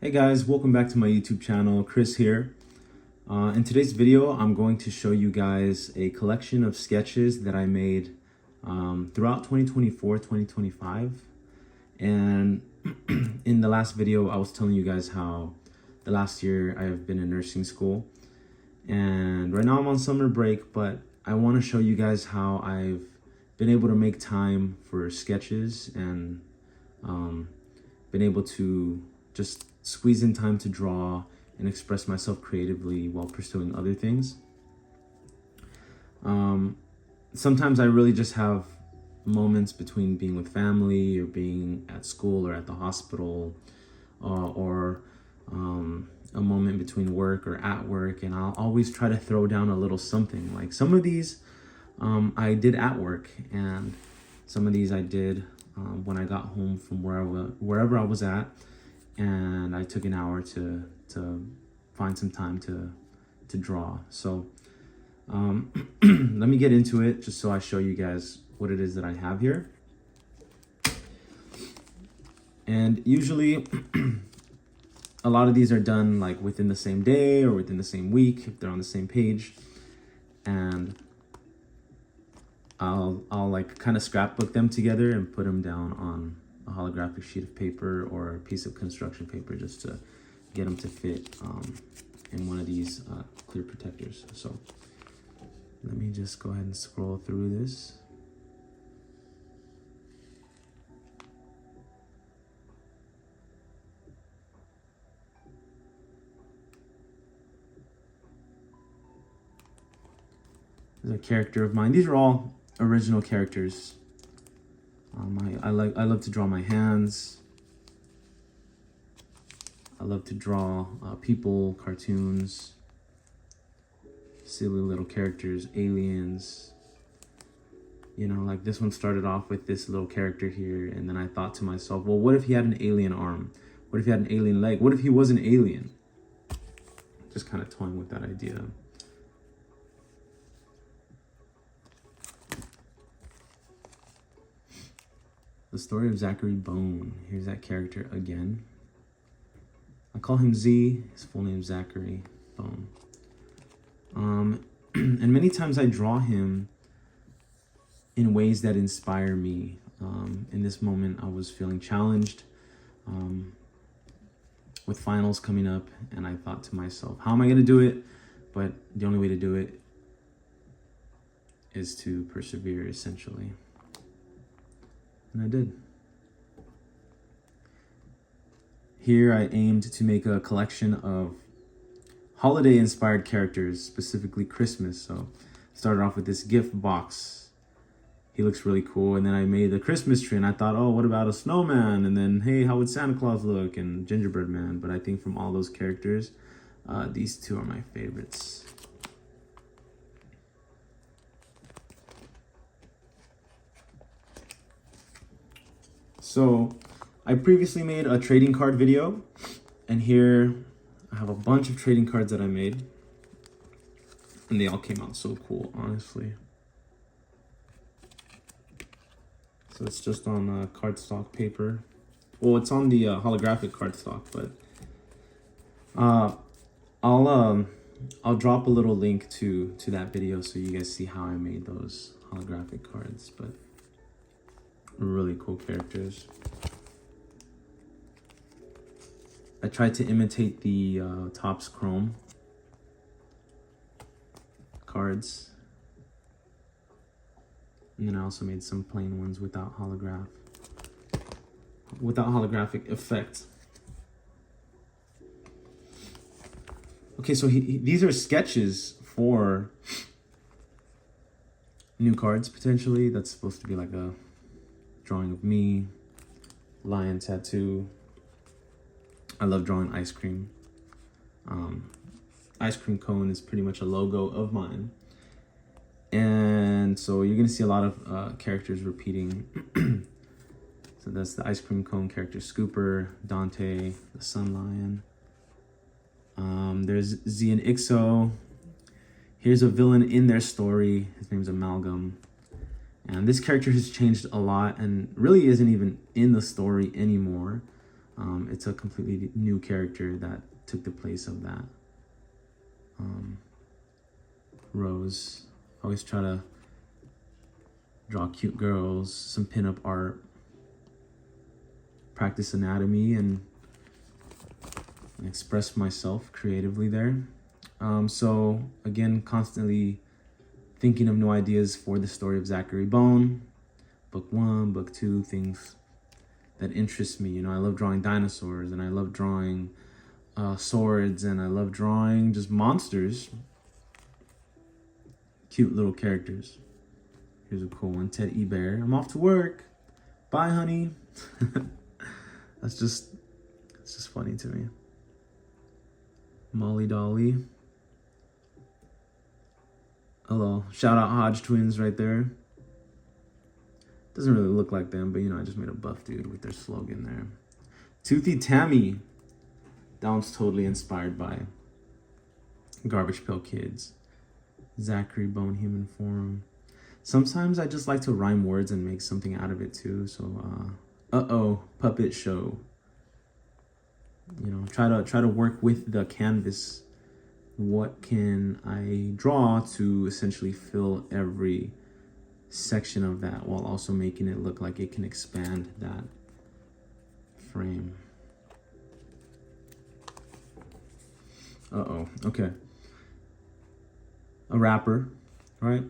Hey guys, welcome back to my YouTube channel. Chris here. In today's video, I'm going to show you guys a collection of sketches that I made throughout 2024, 2025. And in the last video, I was telling you guys how the last year I have been in nursing school. And right now I'm on summer break, but I want to show you guys how I've been able to make time for sketches and been able to just squeeze in time to draw and express myself creatively while pursuing other things. Sometimes I really just have moments between being with family or being at school or at the hospital, or a moment between work or at work, and I'll always try to throw down a little something. Like some of these I did at work, and some of these I did when I got home from wherever I was at, and I took an hour to find some time to draw. So let me get into it just so I show you guys what it is that I have here. And usually a lot of these are done like within the same day or within the same week if they're on the same page, and I'll like kind of scrapbook them together and put them down on a holographic sheet of paper or a piece of construction paper just to get them to fit in one of these clear protectors. So let me just go ahead and scroll through this. There's a character of mine. These are all original characters. I love to draw my hands. I love to draw people, cartoons, silly little characters, aliens. You know, like this one started off with this little character here, and then I thought to myself, well, what if he had an alien arm? What if he had an alien leg? What if he was an alien? Just kind of toying with that idea. The story of Zachary Bone. Here's that character again. I call him Z. His full name is Zachary Bone. And many times I draw him in ways that inspire me. In this moment, I was feeling challenged with finals coming up, and I thought to myself, how am I going to do it? But the only way to do it is to persevere, essentially. And I did. Here I aimed to make a collection of holiday inspired characters, specifically Christmas. So started off with this gift box. He looks really cool. And then I made the Christmas tree, and I thought, oh, what about a snowman? And then, hey, how would Santa Claus look? And gingerbread man. But I think from all those characters, these two are my favorites. So I previously made a trading card video, and here I have a bunch of trading cards that I made, and they all came out so cool, honestly. So it's just on cardstock paper. Well, it's on the holographic cardstock, but I'll drop a little link to that video so you guys see how I made those holographic cards. But really cool characters. I tried to imitate the Topps Chrome cards, and then I also made some plain ones without holographic effect. Okay, so these are sketches for new cards potentially. That's supposed to be like a drawing of me, lion tattoo. I love drawing ice cream. Ice cream cone is pretty much a logo of mine. And so you're gonna see a lot of characters repeating. So that's the ice cream cone character, Scooper, Dante, the sun lion. There's Z and Ixo. Here's a villain in their story. His name's Amalgam. And this character has changed a lot and really isn't even in the story anymore. It's a completely new character that took the place of that. Rose. Always try to draw cute girls, some pinup art, practice anatomy, and express myself creatively there. So again, constantly thinking of new ideas for the story of Zachary Bone. Book 1, book 2, things that interest me. You know, I love drawing dinosaurs, and I love drawing swords, and I love drawing just monsters. Cute little characters. Here's a cool one, Ted E. Bear. I'm off to work. Bye, honey. It's just funny to me. Molly Dolly. Hello. Shout out Hodge Twins right there. Doesn't really look like them, but you know, I just made a buff dude with their slogan there. Toothy Tammy. That one's totally inspired by Garbage Pail Kids. Zachary Bone Human Form. Sometimes I just like to rhyme words and make something out of it too. So, puppet show. You know, try to work with the canvas. What can I draw to essentially fill every section of that while also making it look like it can expand that frame. Okay. A rapper, right?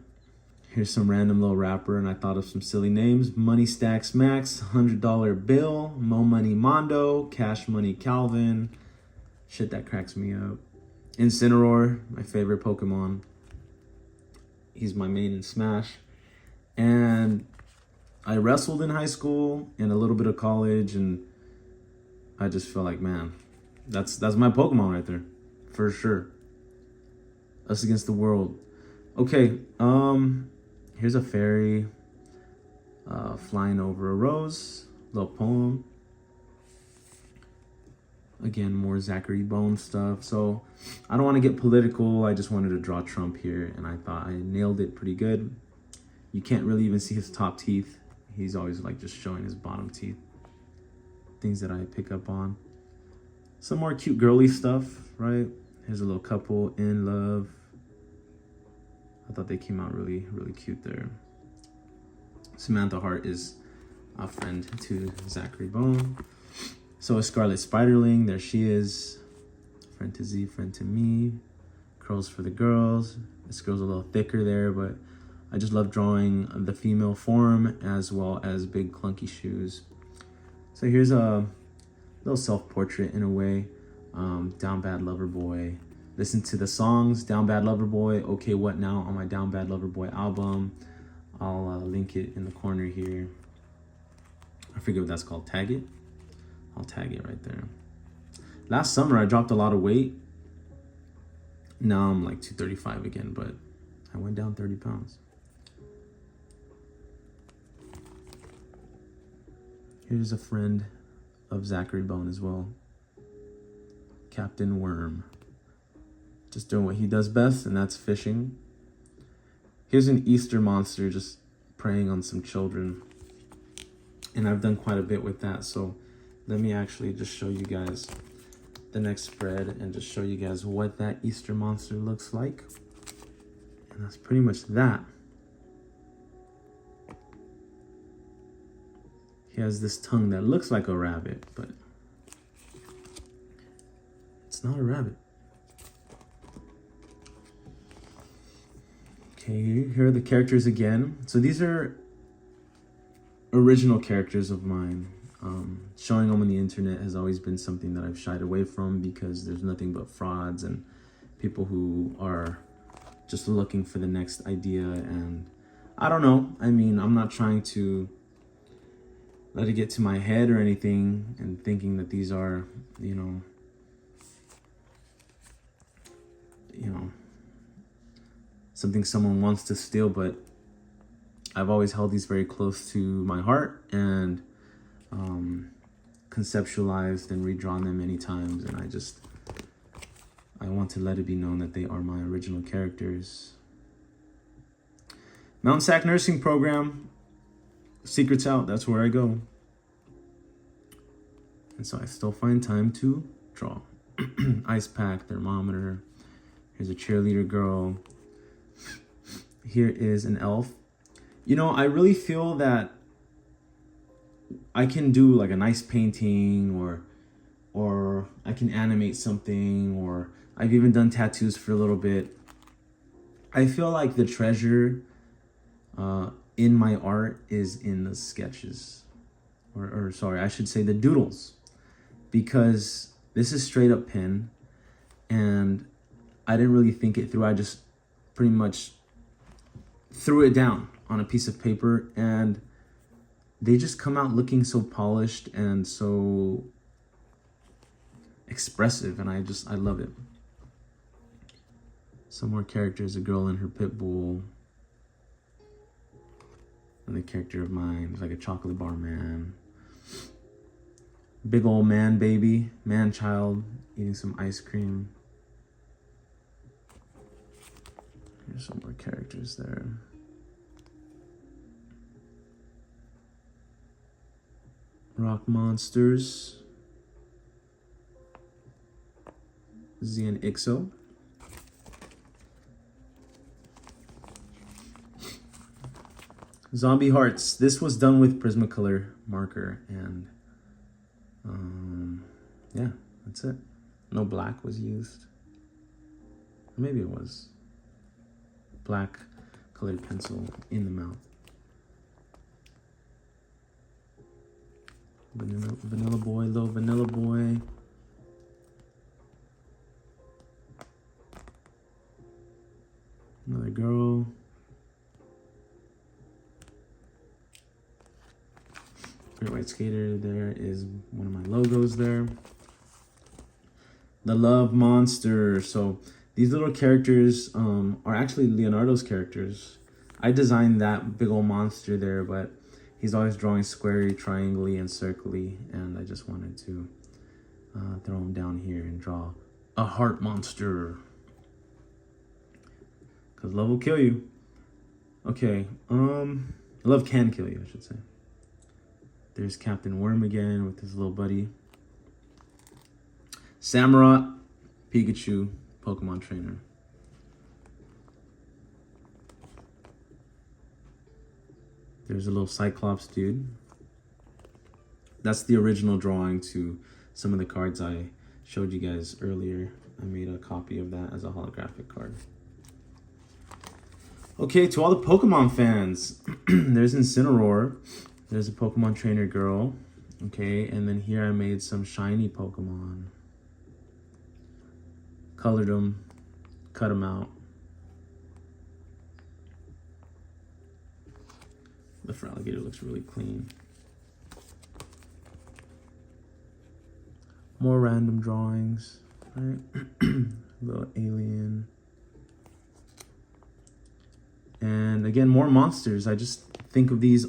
Here's some random little rapper, and I thought of some silly names. Money Stacks Max, $100 Bill, Mo Money Mondo, Cash Money Calvin. Shit, that cracks me up. Incineroar, my favorite Pokemon. He's my main in Smash. And I wrestled in high school and a little bit of college, and I just feel like, man, that's my Pokemon right there, for sure. Us against the world. Okay, here's a fairy flying over a rose. Little poem. Again, more Zachary Bone stuff. So I don't want to get political. I just wanted to draw Trump here, and I thought I nailed it pretty good. You can't really even see his top teeth. He's always like just showing his bottom teeth. Things that I pick up on. Some more cute girly stuff, right? Here's a little couple in love. I thought they came out really, really cute there. Samantha Hart is a friend to Zachary Bone. So is Scarlet Spiderling. There she is. Friend to Z, friend to me. Curls for the girls. This girl's a little thicker there, but I just love drawing the female form as well as big clunky shoes. So here's a little self-portrait in a way. Down Bad Lover Boy. Listen to the songs, Down Bad Lover Boy, Okay What Now on my Down Bad Lover Boy album. I'll link it in the corner here. I forget what that's called, tag it? I'll tag it right there. Last summer, I dropped a lot of weight. Now I'm like 235 again, but I went down 30 pounds. Here's a friend of Zachary Bone as well. Captain Worm. Just doing what he does best, and that's fishing. Here's an Easter monster just preying on some children. And I've done quite a bit with that, so let me actually just show you guys the next spread and just show you guys what that Easter monster looks like. And that's pretty much that. He has this tongue that looks like a rabbit, but it's not a rabbit. Okay, here are the characters again. So these are original characters of mine. Showing them on the internet has always been something that I've shied away from because there's nothing but frauds and people who are just looking for the next idea. And I don't know. I mean, I'm not trying to let it get to my head or anything and thinking that these are, you know, something someone wants to steal, but I've always held these very close to my heart and conceptualized and redrawn them many times, and I want to let it be known that they are my original characters. Mountain Sac Nursing Program, secrets out, that's where I go. And so I still find time to draw. Ice pack, thermometer. Here's a cheerleader girl. Here is an elf. You know, I really feel that I can do like a nice painting, or I can animate something, or I've even done tattoos for a little bit. I feel like the treasure in my art is in the sketches, or sorry, I should say the doodles, because this is straight up pen, and I didn't really think it through. I just pretty much threw it down on a piece of paper, and they just come out looking so polished and so expressive, and I love it. Some more characters, a girl and her pit bull. Another character of mine is like a chocolate bar man. Big old man baby, man child eating some ice cream. Here's some more characters there. Rock monsters. Z and Ixo. Zombie hearts. This was done with Prismacolor marker, and yeah, that's it. No black was used. Maybe it was. Black colored pencil in the mouth. Vanilla boy, little vanilla boy. Another girl. Great White Skater, there is one of my logos there. The Love Monster. So these little characters are actually Leonardo's characters. I designed that big old monster there, but he's always drawing squarey, triangly, and circly, and I just wanted to throw him down here and draw a heart monster. Because love will kill you. Okay, love can kill you, I should say. There's Captain Worm again with his little buddy. Samurott, Pikachu, Pokemon trainer. There's a little Cyclops dude. That's the original drawing to some of the cards I showed you guys earlier. I made a copy of that as a holographic card. Okay, to all the Pokemon fans, there's Incineroar. There's a Pokemon trainer girl. Okay, and then here I made some shiny Pokemon. Colored them, cut them out. The Feraligatr looks really clean. More random drawings, right? Little alien. And again, more monsters. I just think of these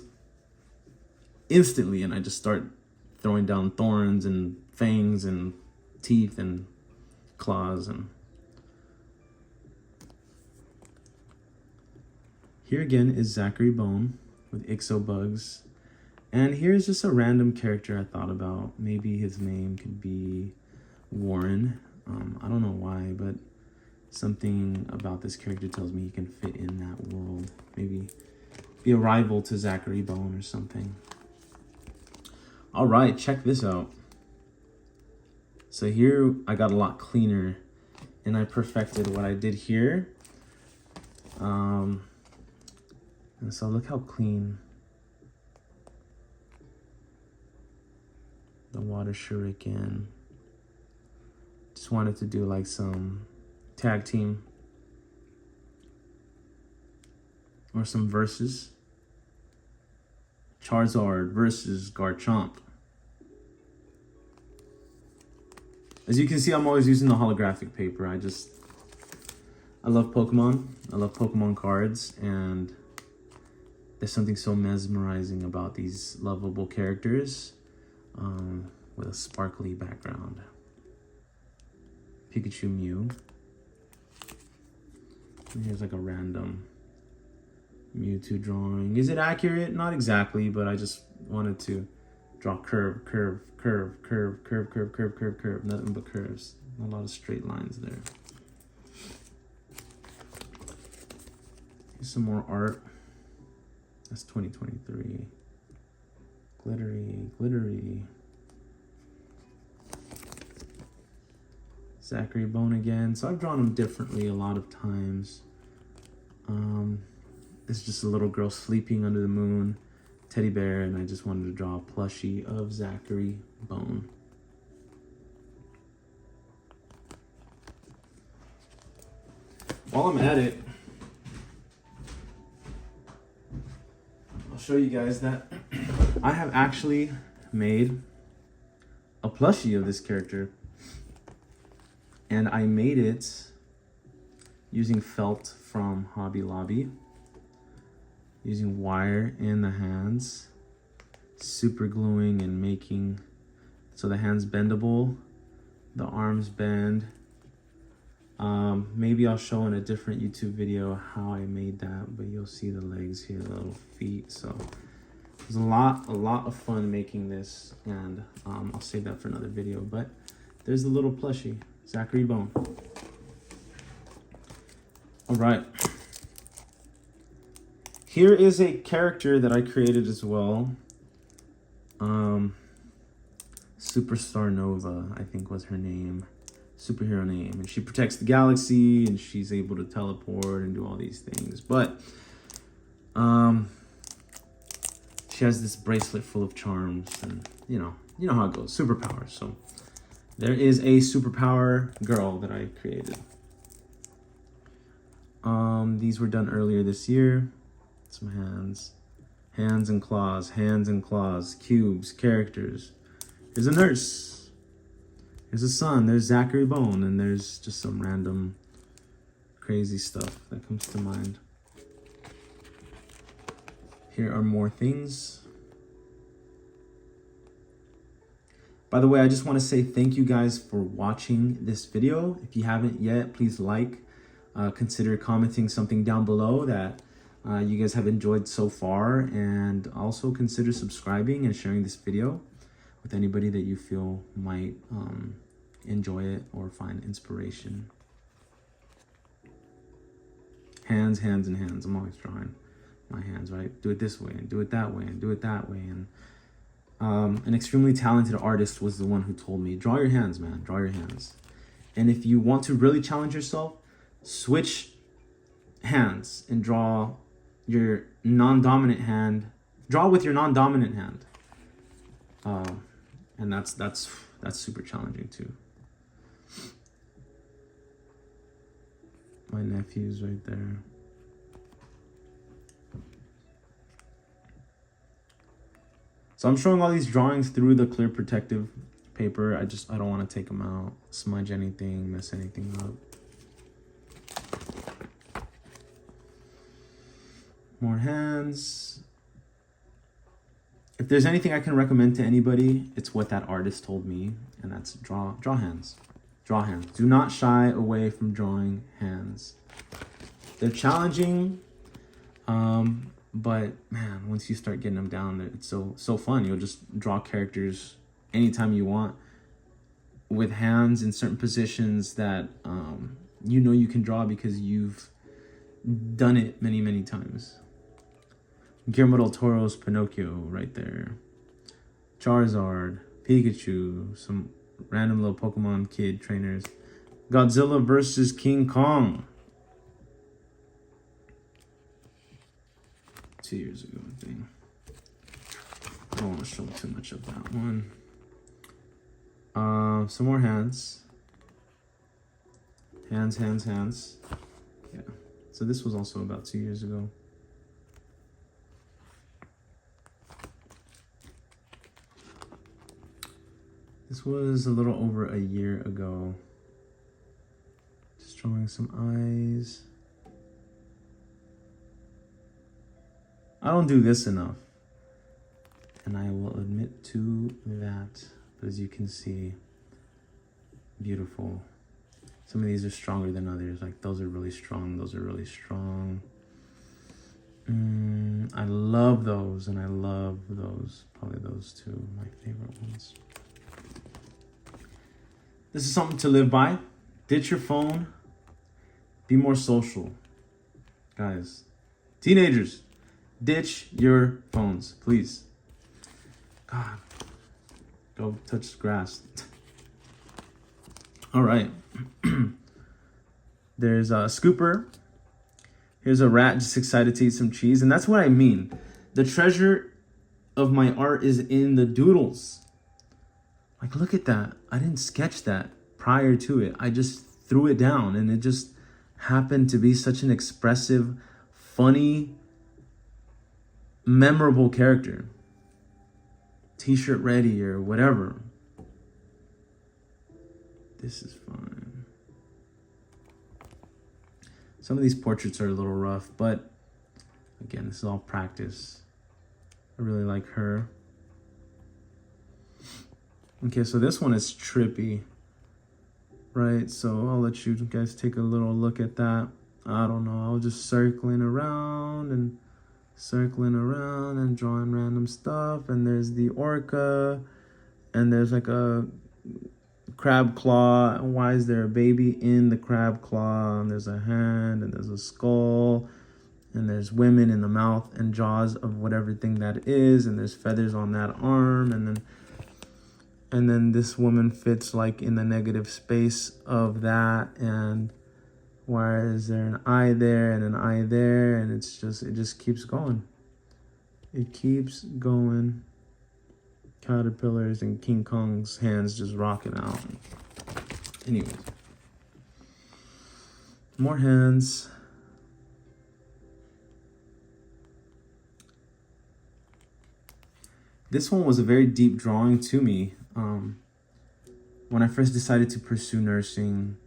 instantly, and I just start throwing down thorns and fangs and teeth and claws. And here again is Zachary Bone with Ixobugs, and here's just a random character I thought about. Maybe his name could be Warren. I don't know why, but something about this character tells me he can fit in that world. Maybe be a rival to Zachary Bone or something. All right, check this out. So here I got a lot cleaner, and I perfected what I did here. And so look how clean the water shuriken. Just wanted to do like some tag team or some verses. Charizard versus Garchomp. As you can see, I'm always using the holographic paper. I love Pokemon. I love Pokemon cards, and there's something so mesmerizing about these lovable characters with a sparkly background. Pikachu, Mew. And here's like a random Mewtwo drawing. Is it accurate? Not exactly, but I just wanted to Draw curve, curve, curve, curve, curve, curve, curve, curve, curve. Nothing but curves. Not a lot of straight lines there. Here's some more art. That's 2023. Glittery, glittery. Zachary Bone again. So I've drawn him differently a lot of times. It's just a little girl sleeping under the moon, teddy bear, and I just wanted to draw a plushie of Zachary Bone. While I'm at it, I'll show you guys that I have actually made a plushie of this character. And I made it using felt from Hobby Lobby, using wire in the hands, super gluing and making so the hands bendable, the arms bend. Maybe I'll show in a different YouTube video how I made that, but you'll see the legs here, the little feet. So it was a lot of fun making this, and I'll save that for another video. But there's the little plushie. Zachary Bone. All right. Here is a character that I created as well. Superstar Nova, I think was her name. Superhero name. And she protects the galaxy, and she's able to teleport and do all these things. But she has this bracelet full of charms, and you know how it goes. Superpowers. So there is a superpower girl that I created. These were done earlier this year. Some hands. Hands and claws, cubes, characters. There's a nurse. There's a son, there's Zachary Bone, and there's just some random crazy stuff that comes to mind. Here are more things. By the way, I just want to say thank you guys for watching this video. If you haven't yet, please like, consider commenting something down below that you guys have enjoyed so far, and also consider subscribing and sharing this video with anybody that you feel might enjoy it or find inspiration. Hands, hands, and hands. I'm always drawing my hands, right? Do it this way, and do it that way, and do it that way, and an extremely talented artist was the one who told me, draw your hands, man, draw your hands. And if you want to really challenge yourself, switch hands and draw your non-dominant hand. Draw with your non-dominant hand. And that's super challenging too. My nephew's right there. So I'm showing all these drawings through the clear protective paper. I don't want to take them out, smudge anything, mess anything up. More hands. If there's anything I can recommend to anybody, it's what that artist told me, and that's draw hands. Draw hands. Do not shy away from drawing hands. They're challenging, but man, once you start getting them down, it's so fun. You'll just draw characters anytime you want with hands in certain positions that you can draw because you've done it many times. Guillermo del Toro's Pinocchio right there. Charizard, Pikachu, some random little Pokemon kid trainers. Godzilla versus King Kong. 2 years ago, I think. I don't want to show too much of that one. Some more hands. Hands. Yeah. So this was also about 2 years ago. This was a little over a year ago. Just drawing some eyes. I don't do this enough, and I will admit to that. But as you can see, beautiful. Some of these are stronger than others. Like those are really strong. Those are really strong. I love those, and I love those. Probably those two, my favorite ones. This is something to live by. Ditch your phone. Be more social. Guys, teenagers, ditch your phones, please. God, go touch the grass. All right. There's a scooper. Here's a rat just excited to eat some cheese. And that's what I mean. The treasure of my art is in the doodles. Like, look at that. I didn't sketch that prior to it. I just threw it down, and it just happened to be such an expressive, funny, memorable character. T-shirt ready or whatever. This is fun. Some of these portraits are a little rough, but again, this is all practice. I really like her. Okay, so this one is trippy, right? So I'll let you guys take a little look at that. I don't know, I was just circling around and drawing random stuff. And there's the orca, and there's like a crab claw. And why is there a baby in the crab claw? And there's a hand, and there's a skull, and there's women in the mouth and jaws of whatever thing that is, and there's feathers on that arm, and then this woman fits like in the negative space of that. And why is there an eye there and an eye there? And it just keeps going. It keeps going. Caterpillars and King Kong's hands just rocking out. Anyways. More hands. This one was a very deep drawing to me. When I first decided to pursue nursing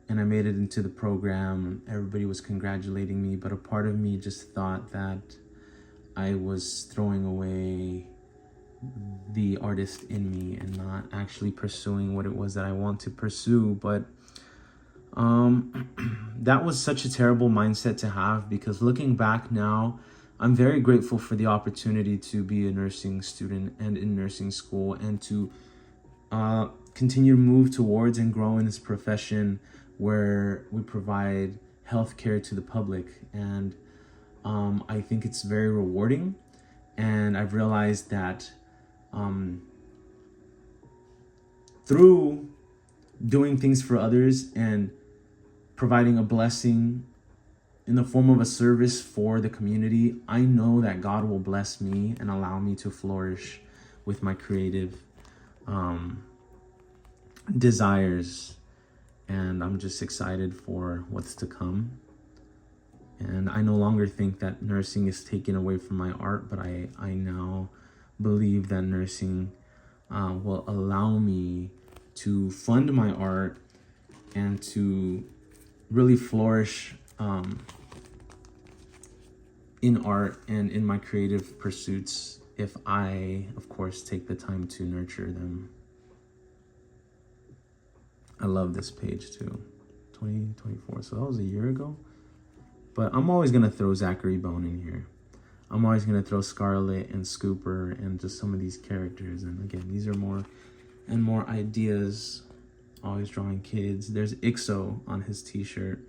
and I made it into the program, everybody was congratulating me, but a part of me just thought that I was throwing away the artist in me and not actually pursuing what it was that I want to pursue. But that was such a terrible mindset to have, because looking back now, I'm very grateful for the opportunity to be a nursing student and in nursing school, and to continue to move towards and grow in this profession where we provide healthcare to the public. And I think it's very rewarding. And I've realized that through doing things for others and providing a blessing in the form of a service for the community, I know that God will bless me and allow me to flourish with my creative desires. And I'm just excited for what's to come. And I no longer think that nursing is taken away from my art, but I now believe that nursing will allow me to fund my art and to really flourish in art and in my creative pursuits if I, of course, take the time to nurture them. I love this page too. 2024, so that was a year ago. But I'm always gonna throw Zachary Bone in here. I'm always gonna throw Scarlet and Scooper and just some of these characters. And again, these are more and more ideas. Always drawing kids. There's Ixo on his t-shirt.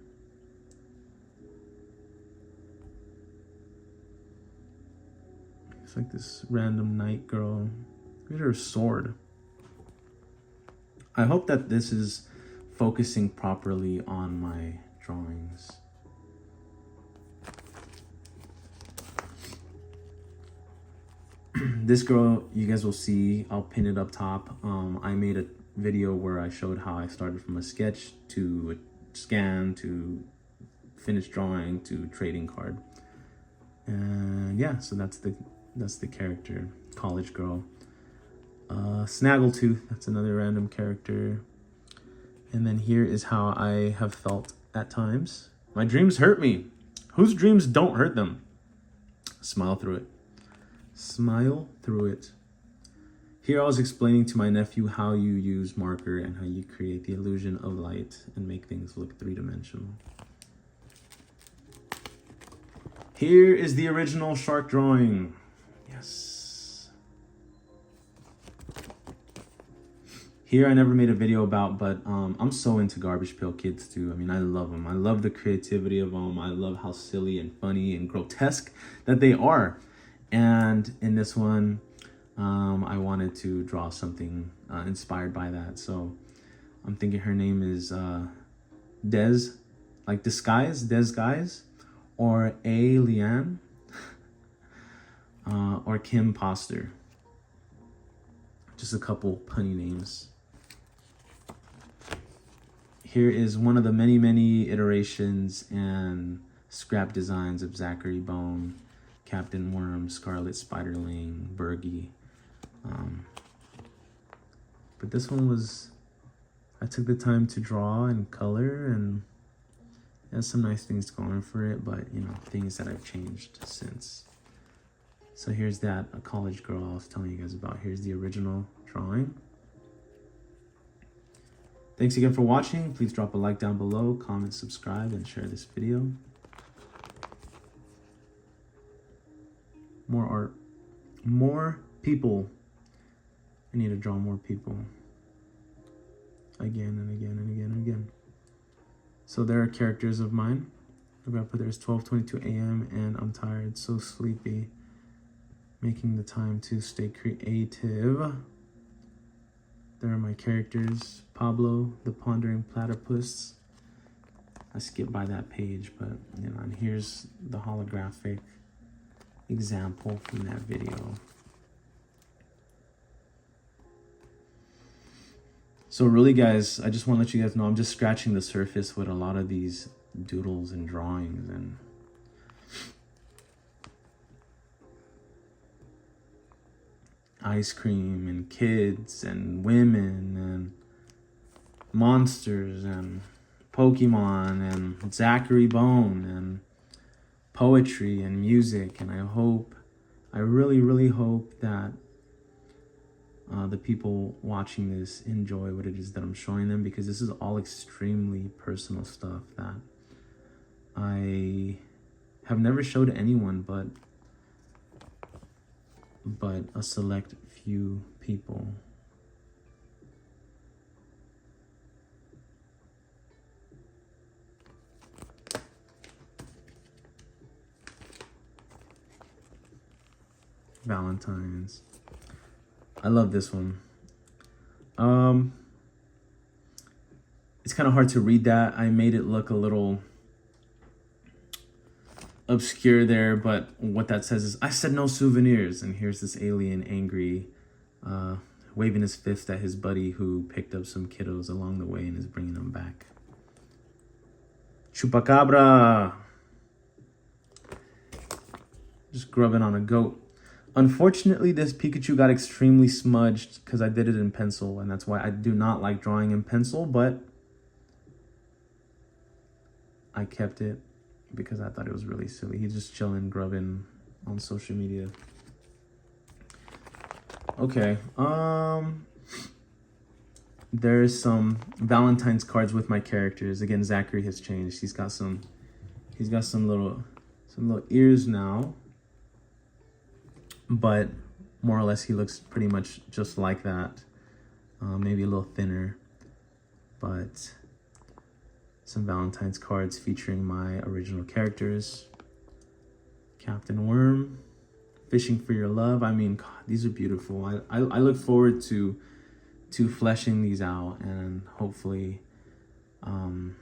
It's like this random night girl. Look at her sword. I hope that this is focusing properly on my drawings. This girl, you guys will see, I'll pin it up top. I made a video where I showed how I started from a sketch to a scan to finished drawing to trading card. And yeah, so that's the character, college girl. Snaggletooth, that's another random character. And then here is how I have felt at times. My dreams hurt me. Whose dreams don't hurt them? Smile through it. Smile through it. Here I was explaining to my nephew how you use marker and how you create the illusion of light and make things look three-dimensional. Here is the original shark drawing. Yes. Here I never made a video about, but I'm so into Garbage Pail Kids too. I mean, I love them. I love the creativity of them. I love how silly and funny and grotesque that they are. And in this one, I wanted to draw something inspired by that. So I'm thinking her name is Des, like disguise, Des Guys, or A. Leanne, or Kim Poster. Just a couple punny names. Here is one of the many, many iterations and scrap designs of Zachary Bone, Captain Worm, Scarlet Spiderling, Bergie. But this one was, I took the time to draw and color, and it has some nice things going for it, but you know, things that I've changed since. So here's that a college girl I was telling you guys about. Here's the original drawing. Thanks again for watching. Please drop a like down below, comment, subscribe, and share this video. More art, more people. I need to draw more people. Again and again and again and again. So there are characters of mine. I'm gonna put there's 12:22 a.m. and I'm tired, so sleepy. Making the time to stay creative. There are my characters. Pablo, the pondering platypus. I skipped by that page, but you know, and here's the holographic example from that video. So really, guys, I just want to let you guys know I'm just scratching the surface with a lot of these doodles and drawings, and ice cream and kids and women and monsters and Pokemon and Zachary Bone and poetry and music. And I really, really hope that the people watching this enjoy what it is that I'm showing them, because this is all extremely personal stuff that I have never showed anyone but a select few people. Valentine's. I love this one. It's kind of hard to read that. I made it look a little obscure there, but what that says is, I said no souvenirs. And here's this alien angry, waving his fist at his buddy who picked up some kiddos along the way and is bringing them back. Chupacabra. Just grubbing on a goat. Unfortunately, this Pikachu got extremely smudged because I did it in pencil, and that's why I do not like drawing in pencil, but I kept it because I thought it was really silly. He's just chilling, grubbing on social media. Okay, there's some Valentine's cards with my characters. Again, Zachary has changed. He's got some little ears now. But more or less he looks pretty much just like that, maybe a little thinner, but some Valentine's cards featuring my original characters. Captain Worm, Fishing for Your Love. I mean, God, these are beautiful. I look forward to fleshing these out and hopefully doing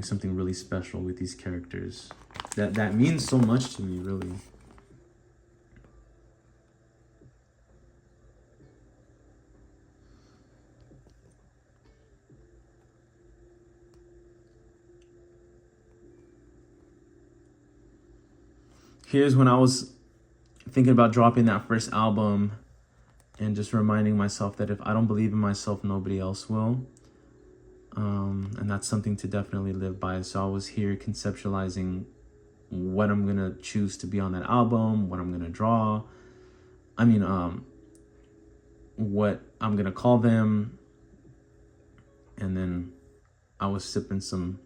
something really special with these characters. That means so much to me, really. Here's when I was thinking about dropping that first album and just reminding myself that if I don't believe in myself, nobody else will. And that's something to definitely live by. So I was here conceptualizing what I'm going to choose to be on that album, what I'm going to draw. I mean, what I'm going to call them. And then I was sipping some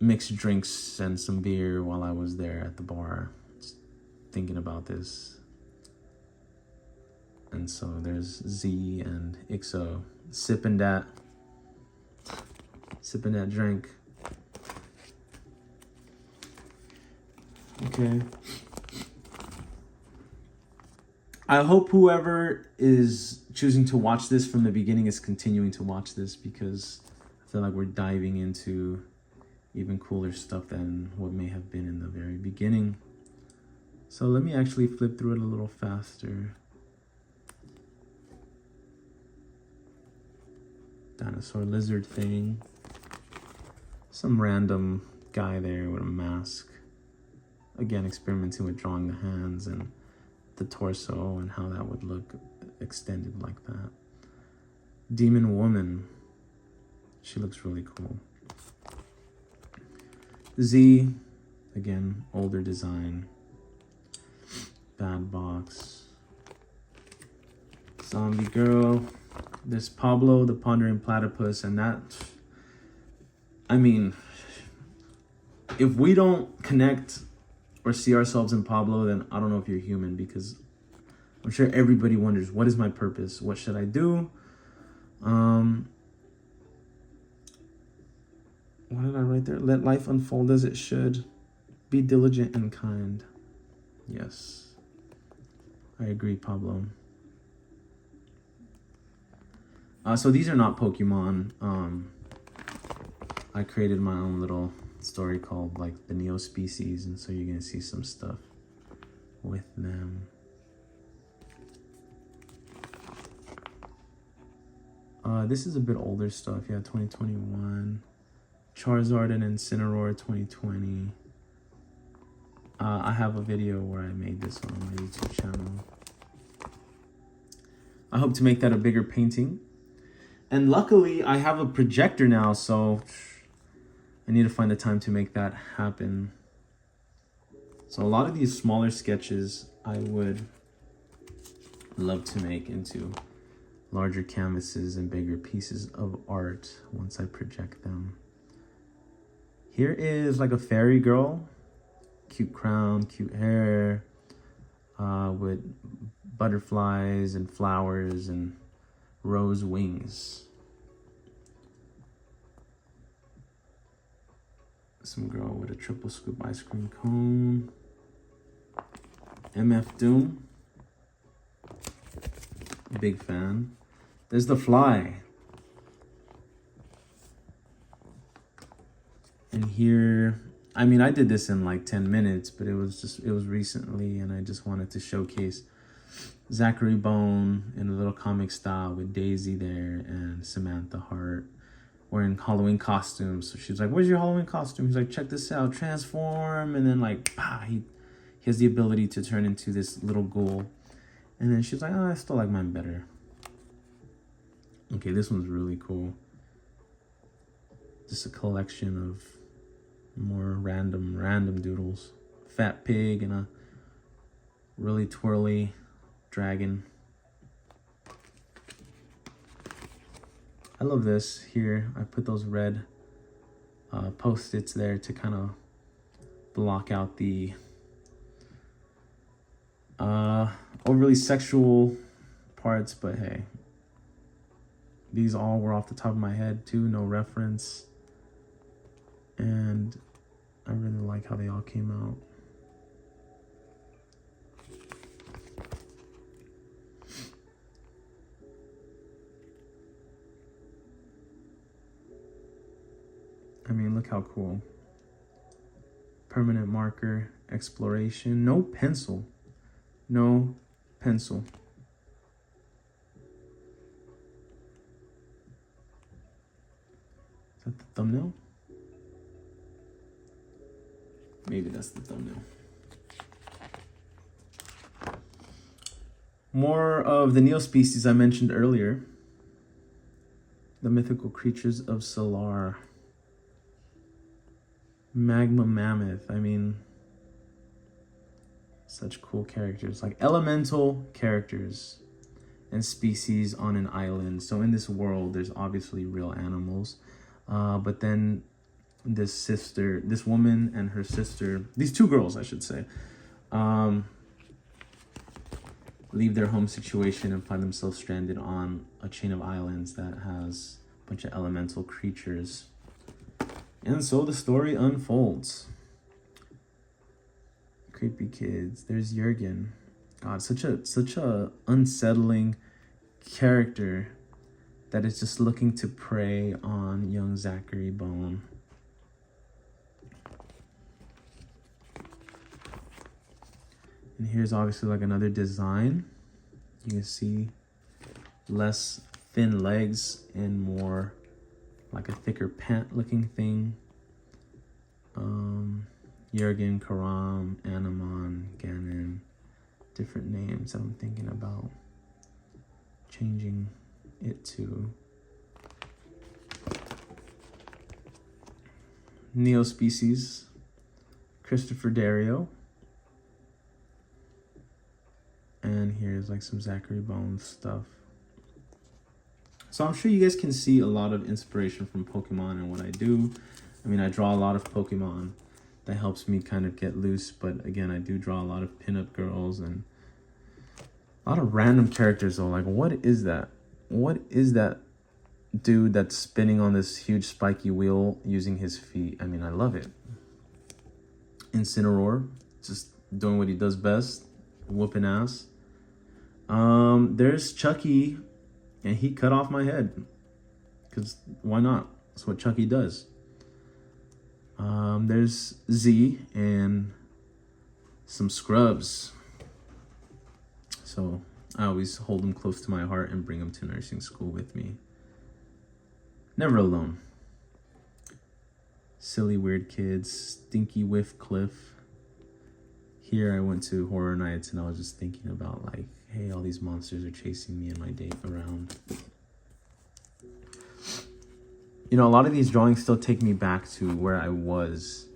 mixed drinks and some beer while I was there at the bar, just thinking about this. And so there's Z and Ixo sipping that drink. Okay. I hope whoever is choosing to watch this from the beginning is continuing to watch this, because I feel like we're diving into even cooler stuff than what may have been in the very beginning. So let me actually flip through it a little faster. Dinosaur lizard thing. Some random guy there with a mask. Again, experimenting with drawing the hands and the torso and how that would look extended like that. Demon woman. She looks really cool. Z, again, older design. Bad box. Zombie girl. There's Pablo the Pondering Platypus, and that, I mean, if we don't connect or see ourselves in Pablo, then I don't know if you're human, because I'm sure everybody wonders, what is my purpose? What should I do? What did I write there? Let life unfold as it should. Be diligent and kind. Yes. I agree, Pablo. So these are not Pokemon. I created my own little story called like the Neo Species, and so you're gonna see some stuff with them. This is a bit older stuff. Yeah, 2021. Charizard and Incineroar 2020. I have a video where I made this on my YouTube channel. I hope to make that a bigger painting. And luckily, I have a projector now, so I need to find the time to make that happen. So a lot of these smaller sketches I would love to make into larger canvases and bigger pieces of art once I project them. Here is like a fairy girl. Cute crown, cute hair, with butterflies and flowers and rose wings. Some girl with a triple scoop ice cream cone. MF Doom. Big fan. There's the fly. And here, I mean, I did this in like 10 minutes, but it was recently, and I just wanted to showcase Zachary Bone in a little comic style with Daisy there and Samantha Hart wearing Halloween costumes. So she's like, "Where's your Halloween costume?" He's like, "Check this out, transform." And then like, he has the ability to turn into this little ghoul. And then she's like, "Oh, I still like mine better." Okay, this one's really cool. Just a collection of more random doodles. Fat pig and a really twirly dragon. I love this here. I put those red post-its there to kind of block out the overly sexual parts, but hey, these all were off the top of my head too, no reference. And I really like how they all came out. I mean, look how cool. Permanent marker, exploration, no pencil. No pencil. Is that the thumbnail? Maybe that's the thumbnail. More of the Neo species I mentioned earlier. The mythical creatures of Solar. Magma Mammoth. I mean, such cool characters. Like elemental characters and species on an island. So in this world, there's obviously real animals. But then this woman and her sister, these two girls, I should say, leave their home situation and find themselves stranded on a chain of islands that has a bunch of elemental creatures. And so the story unfolds. Creepy kids. There's Jurgen. God, such a unsettling character that is just looking to prey on young Zachary Bone. And here's obviously like another design. You can see less thin legs and more like a thicker pant looking thing. Jurgen, Karam, Anamon, Ganon, different names that I'm thinking about changing it to. Neospecies, Christopher Dario. And here's like some Zachary Bones stuff. So I'm sure you guys can see a lot of inspiration from Pokemon and what I do. I mean, I draw a lot of Pokemon. That helps me kind of get loose. But again, I do draw a lot of pinup girls and a lot of random characters though. Like, what is that? What is that dude that's spinning on this huge spiky wheel using his feet? I mean, I love it. Incineroar, just doing what he does best, whooping ass. There's Chucky, and he cut off my head. Because why not? That's what Chucky does. There's Z and some scrubs. So I always hold them close to my heart and bring them to nursing school with me. Never alone. Silly weird kids, Stinky Whiff Cliff. Here I went to horror nights and I was just thinking about like, hey, all these monsters are chasing me and my date around. You know, a lot of these drawings still take me back to where I was.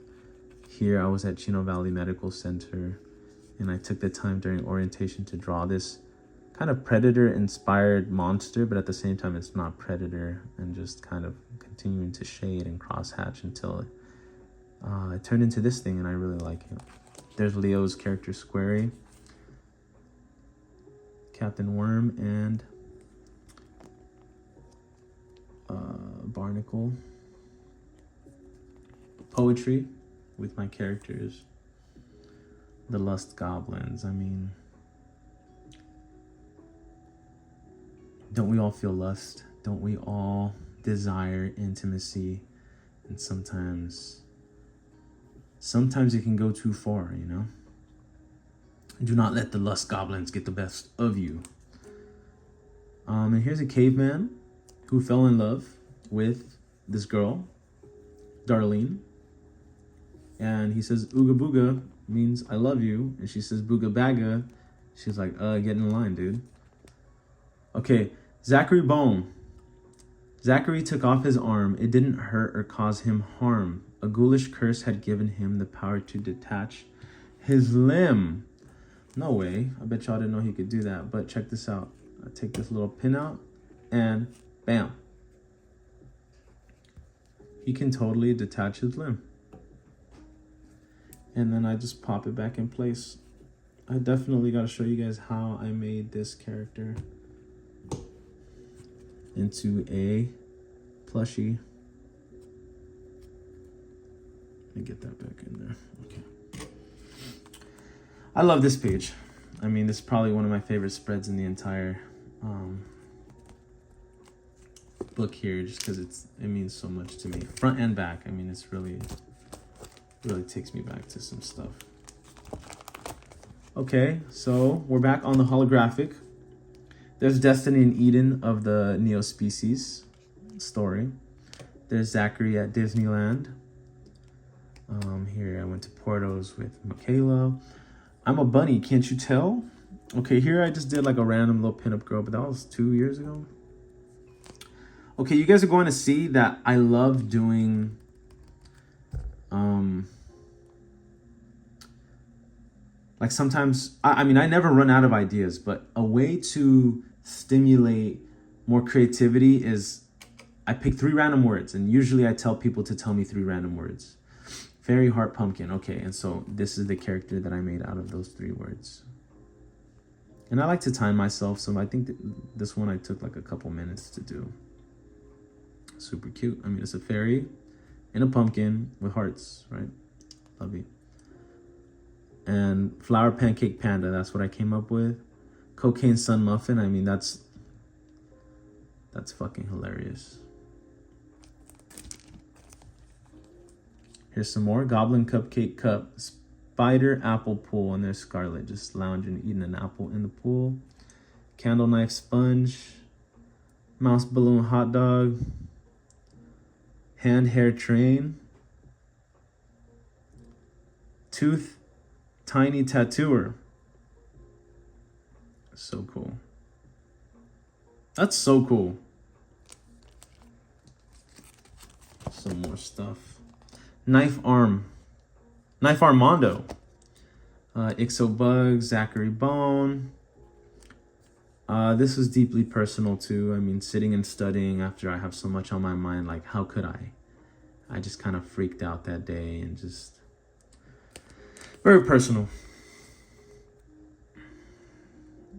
Here I was at Chino Valley Medical Center and I took the time during orientation to draw this kind of Predator-inspired monster, but at the same time it's not Predator, and just kind of continuing to shade and crosshatch until it turned into this thing, and I really like it. There's Leo's character Squarey, Captain Worm, and Barnacle. Poetry with my characters. The Lust Goblins. I mean, don't we all feel lust? Don't we all desire intimacy? And sometimes it can go too far, you know? Do not let the Lust Goblins get the best of you. And here's a caveman who fell in love with this girl, Darlene. And he says, Ooga Booga means I love you. And she says, Booga Baga. She's like, get in line, dude. Okay, Zachary Bone. Zachary took off his arm. It didn't hurt or cause him harm. A ghoulish curse had given him the power to detach his limb. No way. I bet y'all didn't know he could do that. But check this out. I take this little pin out and bam. He can totally detach his limb. And then I just pop it back in place. I definitely got to show you guys how I made this character into a plushie. Let me get that back in there. Okay. I love this page. I mean, this is probably one of my favorite spreads in the entire book here, just because it means so much to me, front and back. I mean, it's really takes me back to some stuff. Okay, so we're back on the holographic. There's Destiny and Eden of the Neospecies story. There's Zachary at Disneyland. Here I went to Porto's with Michaela. I'm a bunny, can't you tell? Okay, here I just did like a random little pinup girl, but that was 2 years ago. Okay, you guys are going to see that I love doing like sometimes, I mean, I never run out of ideas, but a way to stimulate more creativity is I pick 3 random words, and usually I tell people to tell me 3 random words. Fairy, heart, pumpkin. Okay, and so this is the character that I made out of those 3 words. And I like to time myself, so I think that this one I took like a couple minutes to do. Super cute. I mean, it's a fairy and a pumpkin with hearts, right? Lovely. And flower pancake panda, that's what I came up with. Cocaine sun muffin, I mean, that's fucking hilarious. Here's some more. Goblin cupcake cup. Spider apple pool, and there's Scarlet just lounging, eating an apple in the pool. Candle knife sponge. Mouse balloon hot dog. Hand hair train. Tooth tiny tattooer. So cool. That's so cool. Some more stuff. Knife arm. Knife Armando. Ixo Zachary Bone. This was deeply personal too. I mean, sitting and studying after I have so much on my mind, like how could I? I just kind of freaked out that day and just very personal.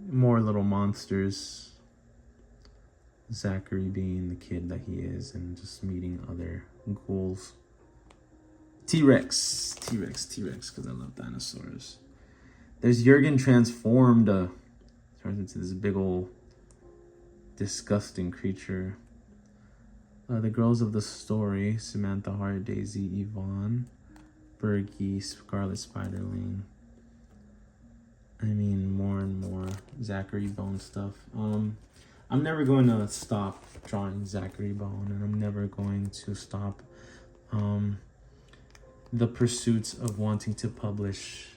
More little monsters. Zachary being the kid that he is and just meeting other ghouls. T-Rex, because I love dinosaurs. There's Jurgen transformed, turns into this big old disgusting creature. The girls of the story, Samantha Hart, Daisy, Yvonne, Bergie, Scarlet Spiderling. I mean, more and more Zachary Bone stuff. I'm never going to stop drawing Zachary Bone, and I'm never going to stop the pursuits of wanting to publish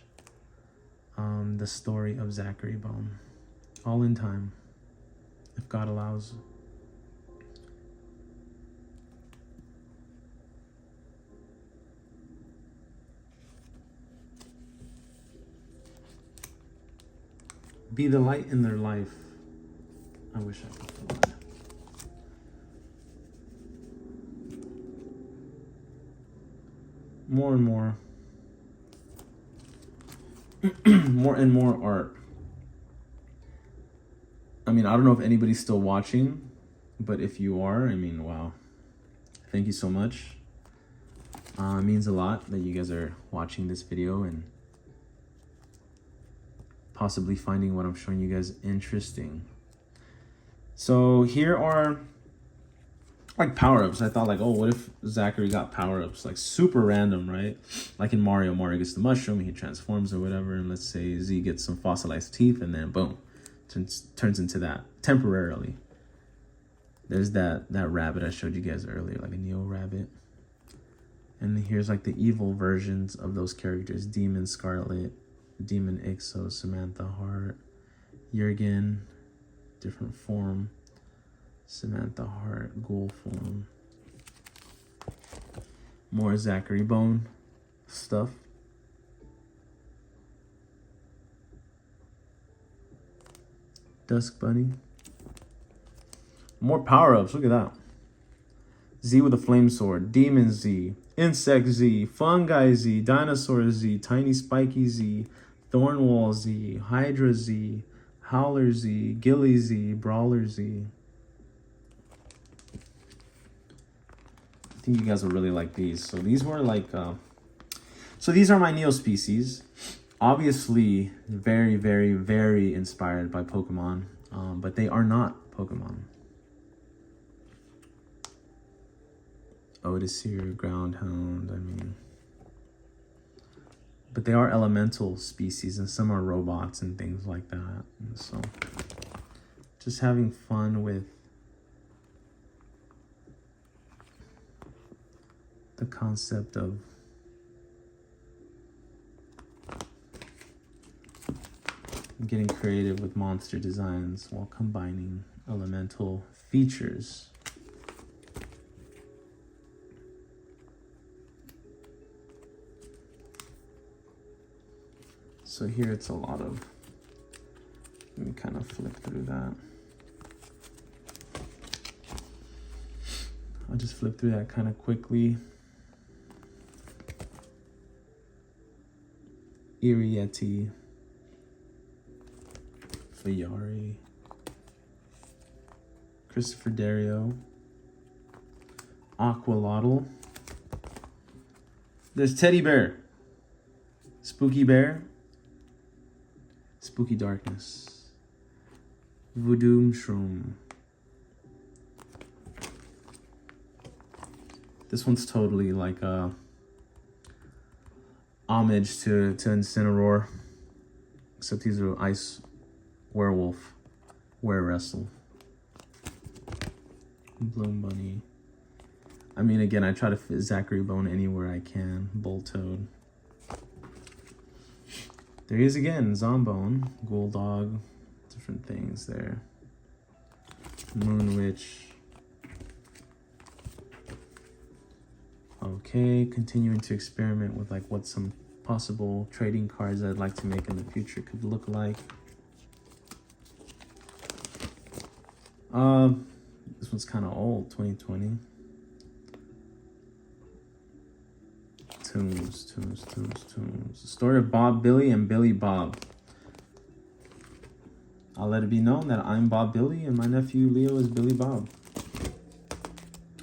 the story of Zachary Bone. All in time, if God allows. Be the light in their life. I wish I could fly. More and more. More and more art. I mean, I don't know if anybody's still watching, but if you are, I mean, wow. Thank you so much. It means a lot that you guys are watching this video and possibly finding what I'm showing you guys interesting. So here are like power-ups. I thought like, oh, what if Zachary got power-ups? Like super random, right? Like in Mario gets the mushroom, he transforms or whatever, and let's say Z gets some fossilized teeth, and then boom, turns into that temporarily. There's that rabbit I showed you guys earlier, like a Neo rabbit. And here's like the evil versions of those characters: Demon Scarlet, Demon Ixo, Samantha Hart, Jurgen, different form, Samantha Hart, ghoul form. More Zachary Bone stuff. Dusk Bunny. More power-ups, look at that. Z with a flame sword, Demon Z, Insect Z, Fungi Z, Dinosaur Z, Tiny Spiky Z, Thornwall Z, Hydra Z, Howler Z, Gilly Z, Brawler Z. I think you guys will really like these. So these were like, so these are my Neo species. Obviously, very, very, very inspired by Pokemon, but they are not Pokemon. Odyssey, Groundhound, I mean. But they are elemental species, and some are robots and things like that. And so, just having fun with the concept of getting creative with monster designs while combining elemental features. So here it's a lot of, let me kind of flip through that. I'll just flip through that kind of quickly. Irietti, Fayari, Christopher Dario, Aqualotl. There's Teddy Bear, Spooky Bear, Spooky Darkness, Voodoo Shroom. This one's totally like a homage to Incineroar, except he's an ice werewolf, were-wrestle. Bloom Bunny. I mean, again, I try to fit Zachary Bone anywhere I can. Boltoad. There he is again, Zombone, Ghoul different things there. Moon Witch. Okay, continuing to experiment with like what some possible trading cards I'd like to make in the future could look like. This one's kind of old, 2020. Tunes. The story of Bob Billy and Billy Bob. I'll let it be known that I'm Bob Billy and my nephew Leo is Billy Bob.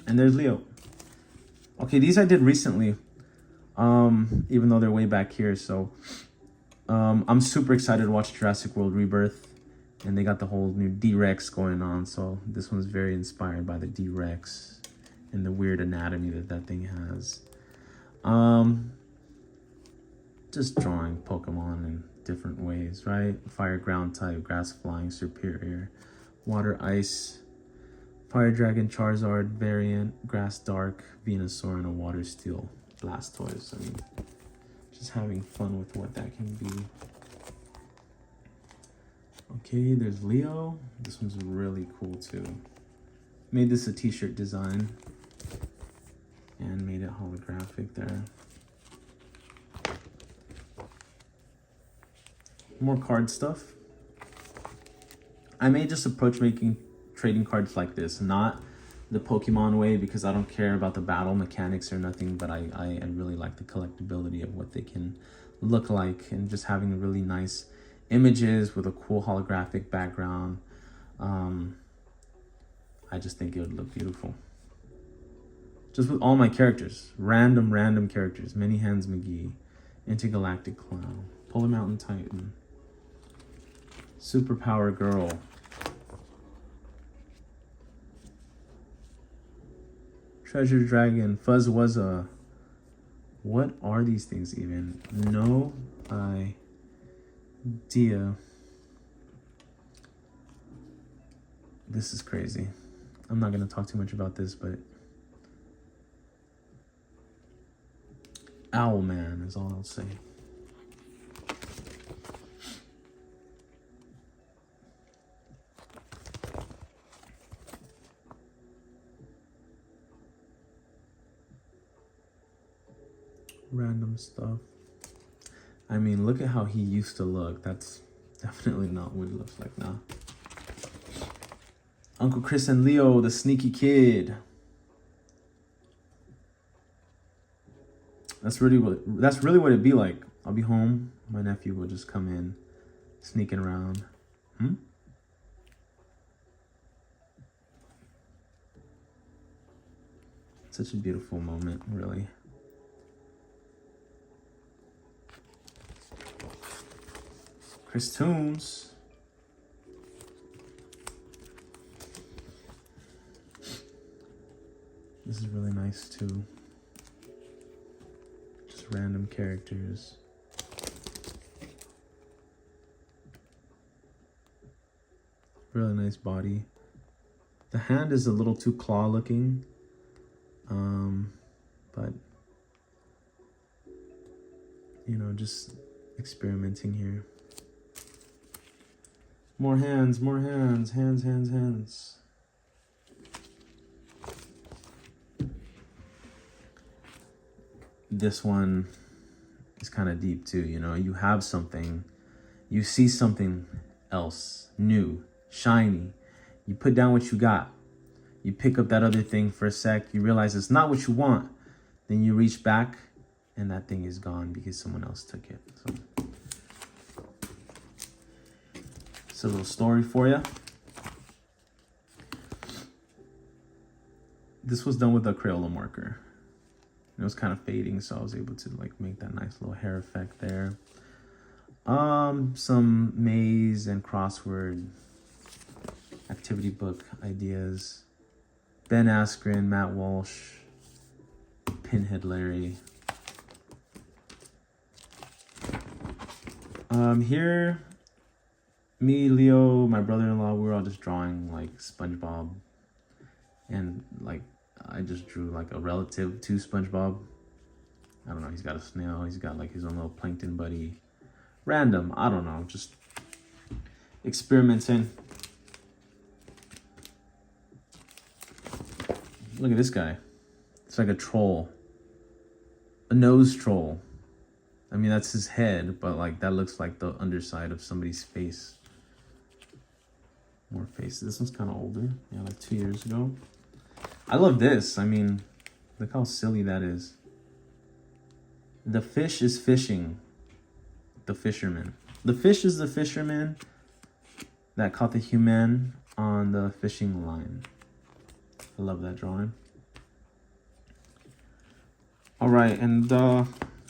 And there's Leo. Okay, these I did recently, even though they're way back here. So I'm super excited to watch Jurassic World Rebirth. And they got the whole new D-Rex going on. So this one's very inspired by the D-Rex and the weird anatomy that thing has. Just drawing Pokemon in different ways, right? Fire, ground type, grass, flying, superior, water, ice, fire dragon, Charizard variant, grass, dark, Venusaur, and a water steel Blastoise. I mean, just having fun with what that can be. Okay, there's Leo. This one's really cool too. Made this a t-shirt design and made it holographic there. More card stuff. I may just approach making trading cards like this, not the Pokemon way, because I don't care about the battle mechanics or nothing, but I really like the collectability of what they can look like and just having really nice images with a cool holographic background. I just think it would look beautiful. Just with all my characters, random characters. Many Hands McGee, Intergalactic Clown, Polar Mountain Titan, Superpower Girl, Treasure Dragon, Fuzzwuzza. What are these things even? No idea. This is crazy. I'm not going to talk too much about this, but Owlman is all I'll say. Random stuff. I mean, look at how he used to look. That's definitely not what he looks like now. Uncle Chris and Leo, the sneaky kid. That's really what it'd be like. I'll be home. My nephew will just come in, sneaking around. Such a beautiful moment, really. Chris Toombs. This is really nice too. Just random characters. Really nice body. The hand is a little too claw looking. But you know, just experimenting here. More hands, hands. This one is kind of deep too, you know. You have something, you see something else, new, shiny. You put down what you got. You pick up that other thing for a sec, you realize it's not what you want. Then you reach back and that thing is gone because someone else took it. So it's a little story for you. This was done with a Crayola marker. It was kind of fading, so I was able to like make that nice little hair effect there. Some maze and crossword activity book ideas. Ben Askren, Matt Walsh, Pinhead Larry. Here, me, Leo, my brother-in-law, we were all just drawing like SpongeBob, and like I just drew like a relative to SpongeBob. I don't know, he's got a snail, he's got like his own little plankton buddy. Random, I don't know, just experimenting. Look at this guy. It's like a troll. A nose troll. I mean, that's his head, but like that looks like the underside of somebody's face. More faces. This one's kind of older. Yeah, like 2 years ago. I love this. I mean, look how silly that is. The fish is fishing. The fisherman. The fish is the fisherman that caught the human on the fishing line. I love that drawing. All right, and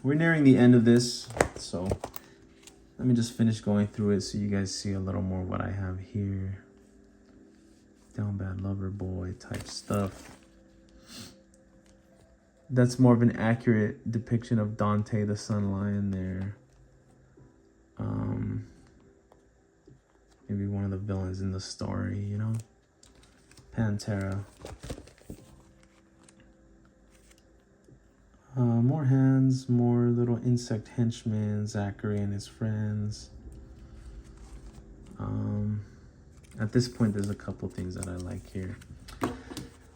we're nearing the end of this, so let me just finish going through it so you guys see a little more what I have here. Down bad lover boy type stuff. That's more of an accurate depiction of Dante the Sun Lion there. Maybe one of the villains in the story, you know? Pantera. More hands, more little insect henchmen, Zachary and his friends. At this point, there's a couple things that I like here.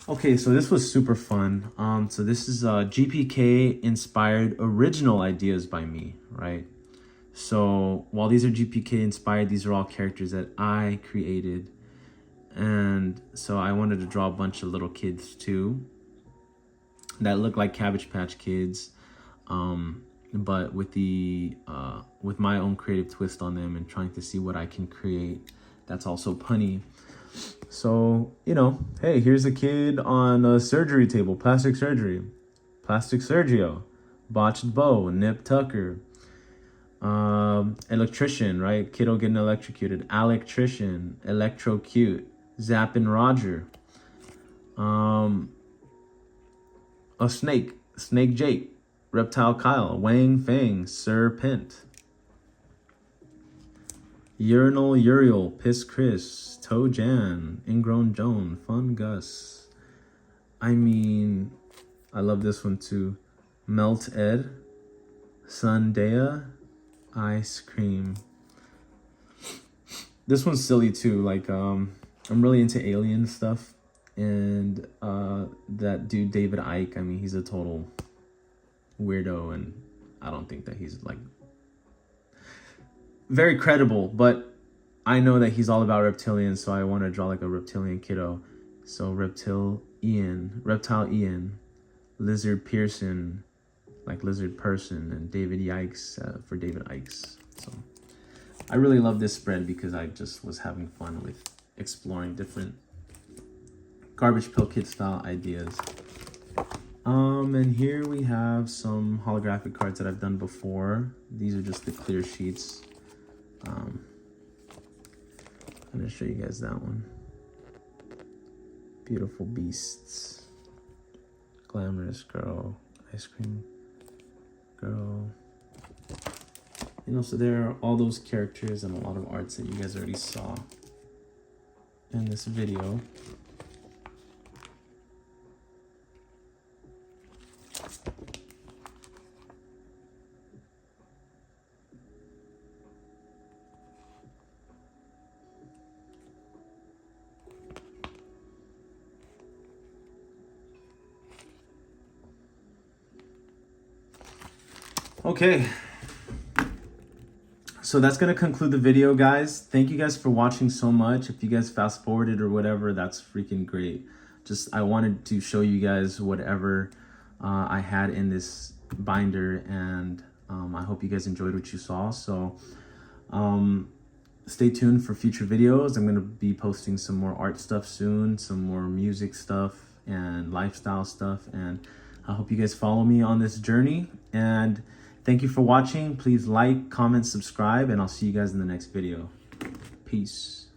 Okay, so this was super fun. So this is GPK inspired original ideas by me, right? So while these are GPK inspired, these are all characters that I created. And so I wanted to draw a bunch of little kids too that look like Cabbage Patch Kids, but with the with my own creative twist on them and trying to see what I can create that's also punny. So, you know, hey, here's a kid on a surgery table, plastic surgery, Plastic Sergio, Botched Bow, Nip Tucker, Electrician, right? Kiddo getting electrocuted, Electrician, Electro Cute, Zappin' Roger, a snake, Snake Jake, Reptile Kyle, Wang Fang, Serpent, Urinal Uriel, Piss Chris, Toe Jan, Ingrown Joan, Fun Gus. I mean, I love this one too. Melt Ed, Sundaya, Ice Cream. This one's silly too. Like, I'm really into alien stuff. And that dude, David Icke, I mean, he's a total weirdo. And I don't think that he's like very credible. But I know that he's all about reptilians. So I want to draw like a reptilian kiddo. So Reptile Ian, Lizard Pearson, like lizard person, and David Yikes for David Ikes. So I really love this spread because I just was having fun with exploring different Garbage Pail Kid style ideas. And here we have some holographic cards that I've done before. These are just the clear sheets. I'm gonna show you guys that one. Beautiful Beasts, Glamorous Girl, Ice Cream Girl. You know, so there are all those characters and a lot of arts that you guys already saw in this video. Okay, so that's going to conclude the video, guys. Thank you guys for watching so much. If you guys fast forwarded or whatever, that's freaking great. just I wanted to show you guys whatever I had in this binder, and I hope you guys enjoyed what you saw. So stay tuned for future videos. I'm going to be posting some more art stuff soon, some more music stuff and lifestyle stuff, and I hope you guys follow me on this journey. And thank you for watching. Please like, comment, subscribe, and I'll see you guys in the next video. Peace.